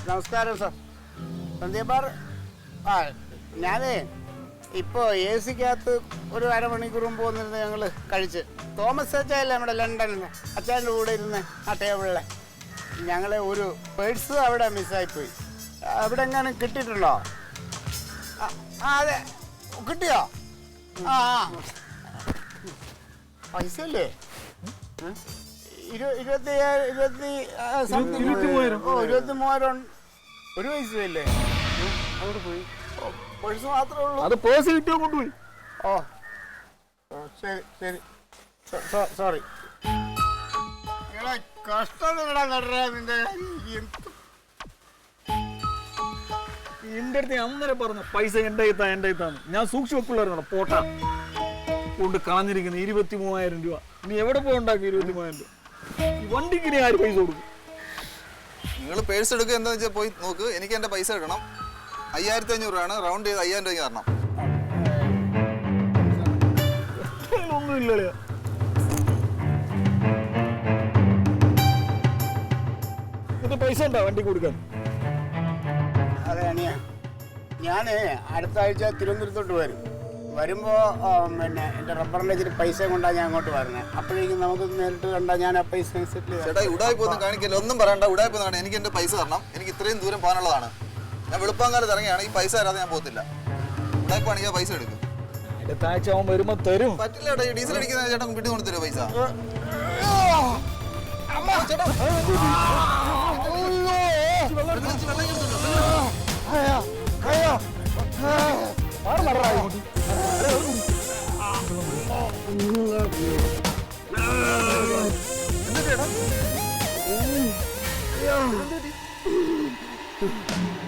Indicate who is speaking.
Speaker 1: നമസ്കാരം സാർ. സന്ധ്യബാർ. ആ ഞാനേ ഇപ്പോൾ എ സിക്കകത്ത് ഒരു അരമണിക്കൂർ മുമ്പ് വന്നിരുന്ന് ഞങ്ങൾ കഴിച്ച്. തോമസ് അച്ചായല്ലേ നമ്മുടെ ലണ്ടനിൽ അച്ചായൻ്റെ കൂടെ ഇരുന്ന് ആ ടേബിളിൽ ഞങ്ങളെ ഒരു പേഴ്സ് അവിടെ മിസ്സായിപ്പോയി. അവിടെ എങ്ങാനും കിട്ടിയിട്ടുണ്ടോ? ആ അതെ, കിട്ടിയോ? ആ പൈസ അല്ലേ? 23,000 ഒരു പൈസയല്ലേ? അവിടെ പോയി. പേഴ്സ് മാത്രമേ ഉള്ളൂ. അത് പേഴ്സ് കിട്ടിയോ? കൊണ്ടുപോയി. ഓ ശരി ശരി, സോറി. കഷ്ടം നിന്റെ
Speaker 2: എന്റെ അടുത്ത് അന്നേരം പറഞ്ഞു പൈസ എന്റെ കയ്ത്താന്ന്. ഞാൻ സൂക്ഷിച്ചു വെക്കുള്ളായിരുന്നു. പോട്ടാ കൊണ്ട് കളഞ്ഞിരിക്കുന്നത് 23,000 രൂപ. നീ എവിടെ പോയിണ്ടാക്കി 23,000 രൂപ? ഈ വണ്ടിക്ക് ഇനി ആര് പൈസ കൊടുക്കും?
Speaker 3: നിങ്ങൾ പേഴ്സ് എടുക്കുക എന്താ വെച്ചാൽ പോയി നോക്ക്. എനിക്ക് എന്റെ പൈസ കിട്ടണം. 5,500 രൂപയാണ്. റൗണ്ട് ചെയ്ത് 5,000 രൂപ തരണം.
Speaker 2: ഒന്നുമില്ല. ഇത് പൈസ ഉണ്ടോ വണ്ടി കൊടുക്കാൻ?
Speaker 1: അതെ അനിയ, ഞാൻ അടുത്ത ആഴ്ച തിരുവനന്തപുരത്തോട്ട് വരുമ്പോൾ പിന്നെ എൻ്റെ റബ്ബറിൻ്റെ ഇച്ചിരി പൈസ കൊണ്ടാണ് ഞാൻ അങ്ങോട്ട് വരുന്നത്. അപ്പോഴേക്കും നമുക്ക് നേരിട്ട് കണ്ടാൽ ഞാൻ ആ പൈസ സെറ്റിൽ
Speaker 3: ചേട്ടാ ഉടായ്പൊന്നും കാണിക്കില്ല. ഒന്നും പറയണ്ട. ഉടായ്പൊന്നും കാണാൻ എനിക്ക് എൻ്റെ പൈസ തരണം. എനിക്ക് ഇത്രയും ദൂരം പോകാനുള്ളതാണ്. ഞാൻ വെളുപ്പാങ്കാലത്ത് ഇറങ്ങിയാണ്. ഈ പൈസ തരാതെ ഞാൻ പോകത്തില്ല. ഉടായ്പാണെങ്കിൽ ആ പൈസ എടുക്കും.
Speaker 2: അടുത്ത ആഴ്ച അവൻ വരുമ്പോൾ തരും.
Speaker 3: പറ്റില്ല ചേട്ടാ. ഈ ഡീസൽ അടിക്കുന്ന ചേട്ടൻ വീട്ടിൽ കൊണ്ട് തരുമോ പൈസ? ചേട്ടാ
Speaker 1: എന്താ